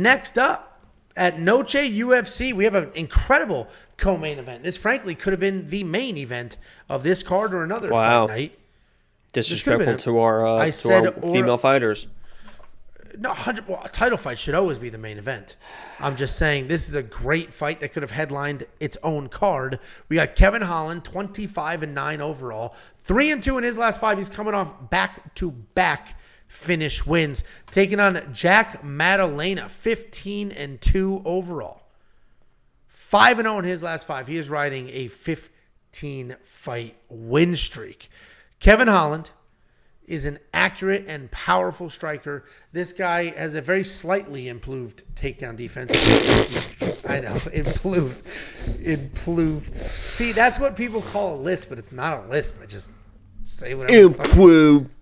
Next up, at Noche UFC, we have an incredible co-main event. This, frankly, could have been the main event of this card or another fight night. Disrespectful to our female fighters. No, a title fight should always be the main event. I'm just saying this is a great fight that could have headlined its own card. We got Kevin Holland, 25-9 overall, 3-2 in his last 5. He's coming off back-to-back finish wins, taking on Jack Madalena, 15-2 overall, 5-0 in his last 5. He is riding a 15-fight win streak. Kevin Holland is an accurate and powerful striker. This guy has a very slightly improved takedown defense. I know, improved. See, that's what people call a lisp, but it's not a lisp. I just say whatever. Improved.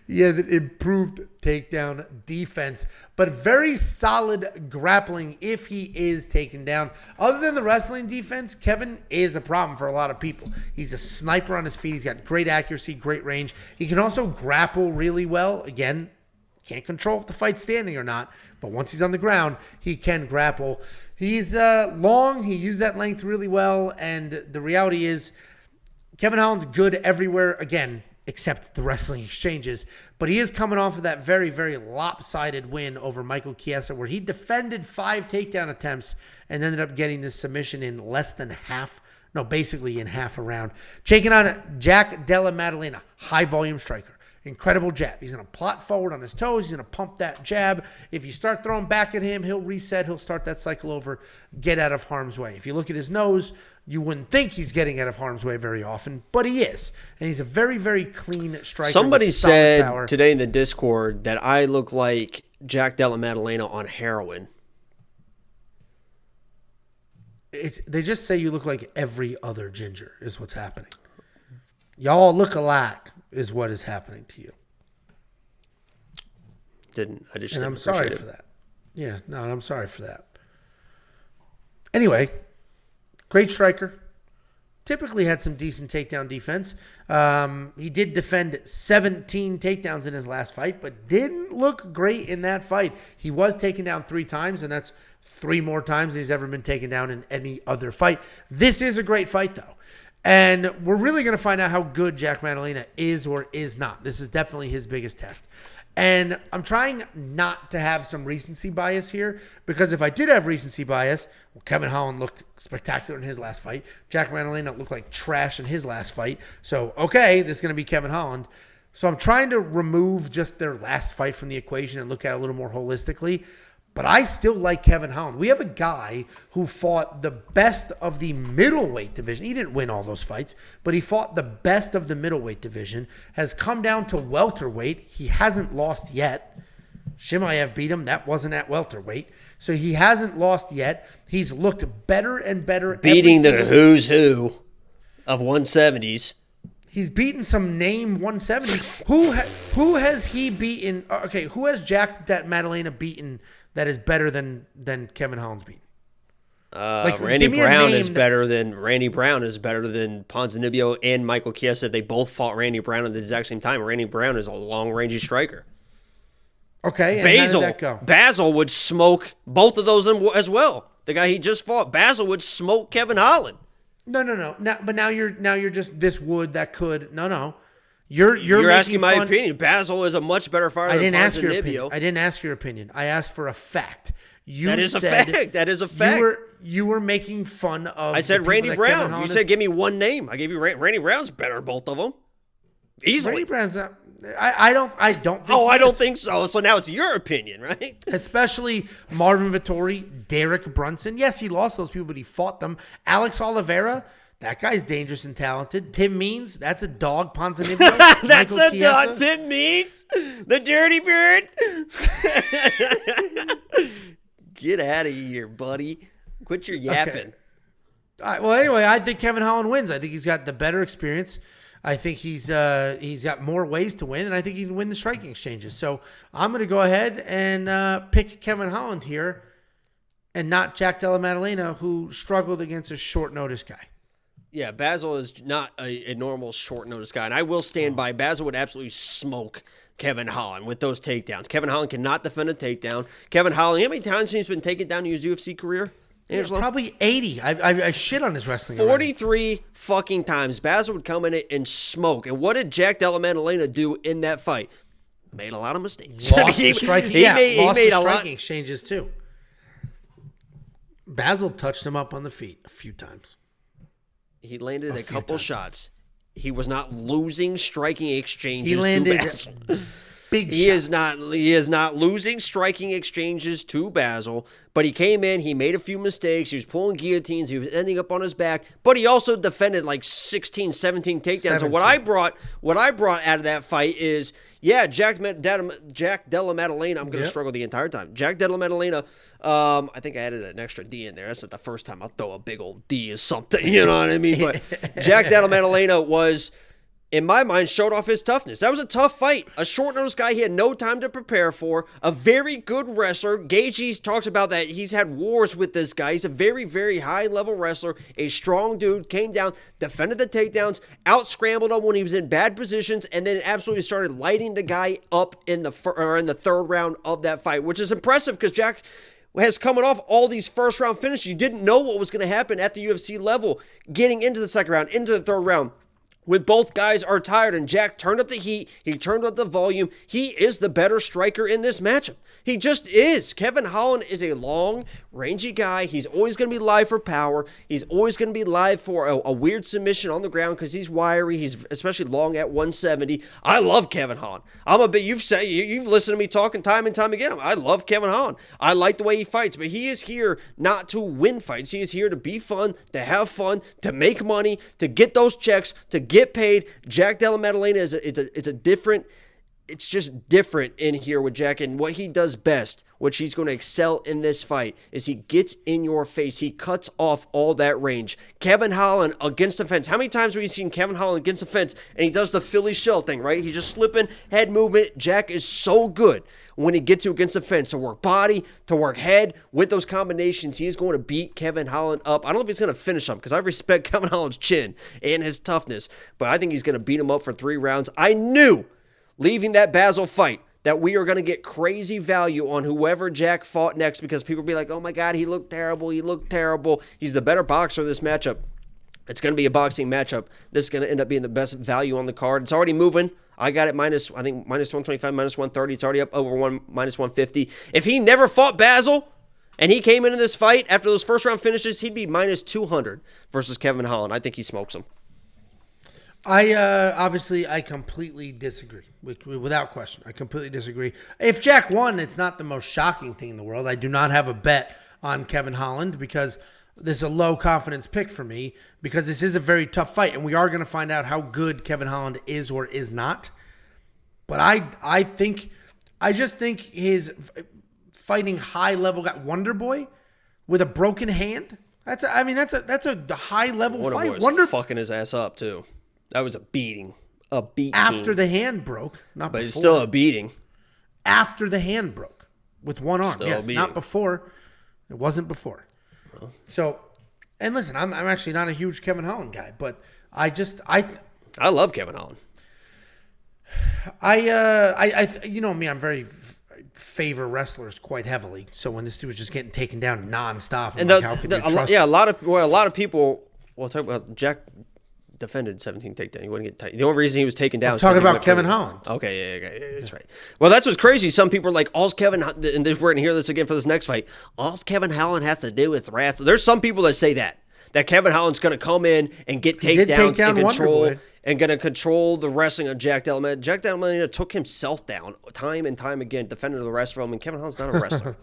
Yeah, the improved takedown defense, but very solid grappling if he is taken down. Other than the wrestling defense, Kevin is a problem for a lot of people. He's a sniper on his feet. He's got great accuracy, great range. He can also grapple really well. Again, can't control if the fight's standing or not, but once he's on the ground, he can grapple. He's long. He used that length really well, and the reality is Kevin Holland's good everywhere, again, except the wrestling exchanges. But he is coming off of that very, very lopsided win over Michael Chiesa, where he defended 5 takedown attempts and ended up getting this submission in less than half. No, basically in half a round. Taking on Jack Della Maddalena, high-volume striker. Incredible jab. He's going to plot forward on his toes. He's going to pump that jab. If you start throwing back at him, he'll reset. He'll start that cycle over, get out of harm's way. If you look at his nose, you wouldn't think he's getting out of harm's way very often, but he is. And he's a very, very clean striker. Somebody said today in the Discord that I look like Jack Della Maddalena on heroin. They just say you look like every other ginger is what's happening. Y'all look alike is what is happening to you. And I'm sorry for that. Yeah, no, I'm sorry for that. Anyway, great striker. Typically had some decent takedown defense. He did defend 17 takedowns in his last fight, but didn't look great in that fight. He was taken down 3 times, and that's 3 more times than he's ever been taken down in any other fight. This is a great fight, though. And we're really going to find out how good Jack Madalena is or is not. This is definitely his biggest test. And I'm trying not to have some recency bias here, because if I did have recency bias, well, Kevin Holland looked spectacular in his last fight. Jack Madalena looked like trash in his last fight. So, okay, this is going to be Kevin Holland. So I'm trying to remove just their last fight from the equation and look at it a little more holistically. But I still like Kevin Holland. We have a guy who fought the best of the middleweight division. He didn't win all those fights, but he fought the best of the middleweight division, has come down to welterweight. He hasn't lost yet. Chimaev beat him. That wasn't at welterweight. So he hasn't lost yet. He's looked better and better. Beating the who's who of 170s. He's beaten some name 170s. Who has he beaten? Okay, who has Jack Madalena beaten that is better than Kevin Holland's beaten? Randy Brown is better than Ponzinibbio and Michael Chiesa. They both fought Randy Brown at the exact same time. Randy Brown is a long-range striker. Okay, and how did that go? Basil would smoke both of those as well. The guy he just fought, Basil, would smoke Kevin Holland. No. Now you're just this would, that could. No. You're asking my opinion. Basil is a much better fighter than Ponzinibbio. I didn't ask your opinion. I asked for a fact. That is a fact. You were making fun of. I said Randy Brown. You said give me one name. I gave you Randy Brown's better than both of them. Easily. Randy Brown's not. I don't think. Oh, I don't think so. So now it's your opinion, right? Especially Marvin Vettori, Derek Brunson. Yes, he lost those people, but he fought them. Alex Oliveira, that guy's dangerous and talented. Tim Means, that's a dog. Ponzinibbio, that's a dog. Tim Means, the dirty bird. Get out of here, buddy. Quit your yapping. Okay. All right, well, anyway, I think Kevin Holland wins. I think he's got the better experience. I think he's got more ways to win, and I think he can win the striking exchanges. So I'm going to go ahead and pick Kevin Holland here and not Jack Della Maddalena, who struggled against a short-notice guy. Yeah, Basil is not a normal short-notice guy, and I will stand by. Basil would absolutely smoke Kevin Holland with those takedowns. Kevin Holland cannot defend a takedown. Kevin Holland, how many times he's been taken down in his UFC career? Yeah, probably 80. I shit on his wrestling. 43 fucking times. Basil would come in it and smoke. And what did Jack Della Maddalena do in that fight? Made a lot of mistakes. Lost the striking, lost the striking exchanges too. Basil touched him up on the feet a few times. He landed a couple shots. He was not losing striking exchanges. He landed big shots. He is not losing striking exchanges to Basil, but he came in, he made a few mistakes, he was pulling guillotines, he was ending up on his back, but he also defended like 16, 17 takedowns. So what I brought out of that fight is, yeah, Jack Della Maddalena, I'm going to struggle the entire time. Jack Della Maddalena, I think I added an extra D in there. That's not the first time I'll throw a big old D or something, you know what I mean? But Jack Della Maddalena was, in my mind, showed off his toughness. That was a tough fight. A short-nosed guy he had no time to prepare for. A very good wrestler. Gaethje talks about that. He's had wars with this guy. He's a very, very high-level wrestler. A strong dude. Came down, defended the takedowns, out-scrambled him when he was in bad positions, and then absolutely started lighting the guy up in the third round of that fight, which is impressive because Jack has coming off all these first-round finishes. You didn't know what was going to happen at the UFC level. Getting into the second round, into the third round, when both guys are tired, and Jack turned up the heat, he turned up the volume. He is the better striker in this matchup. He just is. Kevin Holland is a long, rangy guy. He's always going to be live for power. He's always going to be live for a weird submission on the ground because he's wiry. He's especially long at 170. I love Kevin Holland. You've listened to me talking time and time again. I love Kevin Holland. I like the way he fights, but he is here not to win fights. He is here to be fun, to have fun, to make money, to get those checks, to get paid. Jack Della Maddalena it's just different in here with Jack, and what he does best, which he's going to excel in this fight, is he gets in your face. He cuts off all that range. Kevin Holland against the fence. How many times have we seen Kevin Holland against the fence and he does the Philly shell thing, right? He's just slipping, head movement. Jack is so good when he gets you against the fence to work body, to work head. With those combinations, he is going to beat Kevin Holland up. I don't know if he's going to finish him because I respect Kevin Holland's chin and his toughness, but I think he's going to beat him up for 3 rounds. I knew leaving that Basil fight that we are going to get crazy value on whoever Jack fought next because people be like, oh my God, he looked terrible. He's the better boxer in this matchup. It's going to be a boxing matchup. This is going to end up being the best value on the card. It's already moving. I got it minus 125, minus 130. It's already up over minus 150. If he never fought Basil and he came into this fight after those first round finishes, he'd be minus 200 versus Kevin Holland. I think he smokes him. I completely disagree. Without question, I completely disagree. If Jack won, it's not the most shocking thing in the world. I do not have a bet on Kevin Holland because this is a low confidence pick for me because this is a very tough fight, and we are going to find out how good Kevin Holland is or is not. But I just think his fighting high level guy, Wonder Boy, with a broken hand. That's a high level fight. Wonder Boy was fucking his ass up too. That was a beating. After the hand broke, not before. But it's still a beating. After the hand broke with one arm. Yes, not before. It wasn't before. Well. So, and listen, I'm actually not a huge Kevin Holland guy, but I love Kevin Holland. You know me, I'm very favor wrestlers quite heavily. So when this dude was just getting taken down nonstop, a lot of people. Well, talk about Jack. Defended 17 takedowns. He wouldn't get tight. The only reason he was taken down. Talking about Kevin Holland. Okay, yeah, that's right. Well, that's what's crazy. Some people are like, all's Kevin, and we're going to hear this again for this next fight. All Kevin Holland has to do is wrestle. There's some people that say that Kevin Holland's going to come in and get takedowns and going to control the wrestling of Jack Della Maddalena. Jack Della Maddalena took himself down time and time again, defended the rest of them, and Kevin Holland's not a wrestler.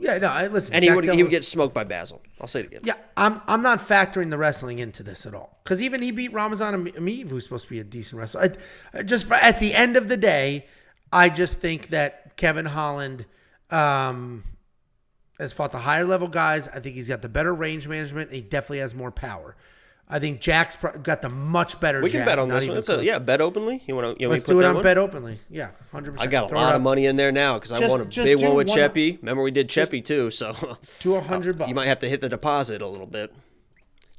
Yeah, no, listen. And he would get smoked by Basil. I'll say it again. Yeah, I'm not factoring the wrestling into this at all. Because even he beat Ramazan Ameev, who's supposed to be a decent wrestler. At the end of the day, I just think that Kevin Holland has fought the higher level guys. I think he's got the better range management. And he definitely has more power. I think Jack's got the much better. We can bet on this one. Bet openly. Let's do it on Bet Openly. Yeah, 100%. I got a lot of money in there now because I won a big one with Cheppy. Remember we did Cheppy too, so do $100. You might have to hit the deposit a little bit.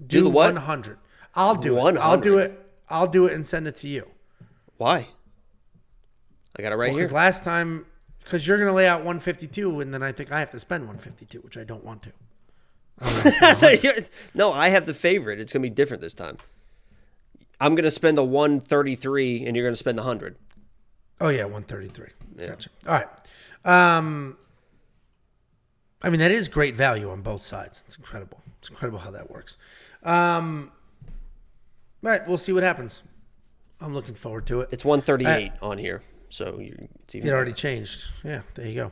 Do the what? 100. I'll do it. 100. I'll do it and send it to you. Why? I got it right here. Because last time, because you're going to lay out 152, and then I think I have to spend 152, which I don't want to. No, I have the favorite. It's going to be different this time. I'm going to spend the 133, and you're going to spend the 100. Oh, yeah, 133. Yeah. Gotcha. All right. I mean, that is great value on both sides. It's incredible. It's incredible how that works. All right, we'll see what happens. I'm looking forward to it. It's 138 on here, so it's even. It already changed. Yeah, there you go.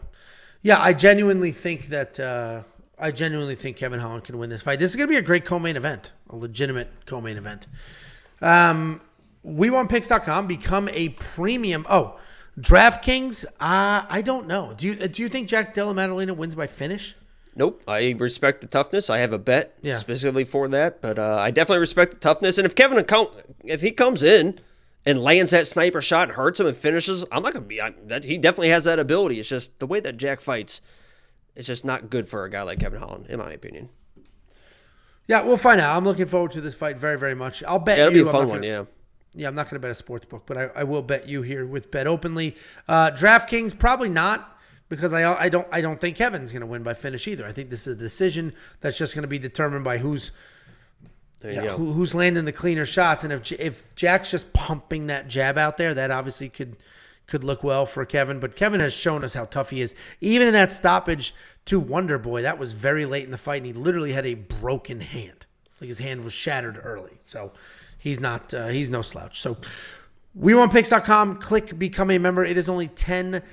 Yeah, I genuinely think that Kevin Holland can win this fight. This is going to be a great co-main event, a legitimate co-main event. WeWantPicks.com, become a premium. Oh, DraftKings. I don't know. Do you think Della Maddalena wins by finish? Nope. I respect the toughness. I have a bet specifically for that, but I definitely respect the toughness. And if he comes in and lands that sniper shot and hurts him and finishes, I'm not gonna be. He definitely has that ability. It's just the way that Jack fights. It's just not good for a guy like Kevin Holland, in my opinion. Yeah, we'll find out. I'm looking forward to this fight very, very much. I'll bet you. It'll be a fun one, yeah. Yeah, I'm not going to bet a sports book, but I will bet you here with Bet Openly. DraftKings, probably not, because I don't think Kevin's going to win by finish either. I think this is a decision that's just going to be determined by who's landing the cleaner shots. And if Jack's just pumping that jab out there, that obviously could look well for Kevin. But Kevin has shown us how tough he is. Even in that stoppage to Wonder Boy, that was very late in the fight, and he literally had a broken hand. Like his hand was shattered early. So he's no slouch. So WeWantPicks.com, click become a member. It is only $10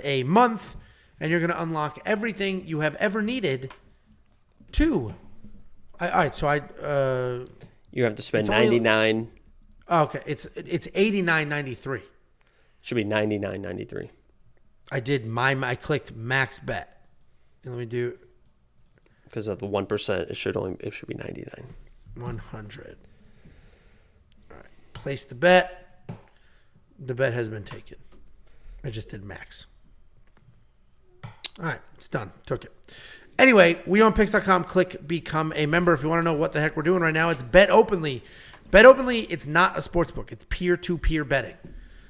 a month, and you're going to unlock everything you have ever needed to. All right, so you have to spend $99. Okay, it's $89.93. Should be $99.93. I clicked max bet. And let me do, because of the 1%, it should be 99. 100. All right. Place the bet. The bet has been taken. I just did max. All right. It's done. Took it. Anyway, WeOwnPicks.com. Click become a member. If you want to know what the heck we're doing right now, it's Bet Openly. Bet Openly, it's not a sports book. It's peer-to-peer betting.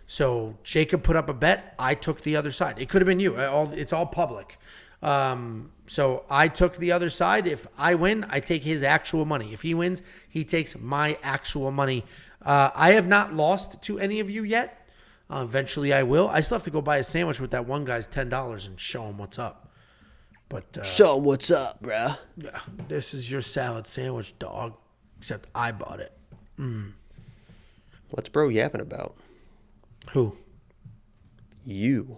So Jacob put up a bet. I took the other side. It could have been you. It's all public. So I took the other side. If I win, I take his actual money. If he wins, he takes my actual money. I have not lost to any of you yet. Eventually I will. I still have to go buy a sandwich with that one guy's $10 and show him what's up. But show him what's up, bruh. Yeah, this is your salad sandwich, dog. Except I bought it. What's bro yapping about? Who? You.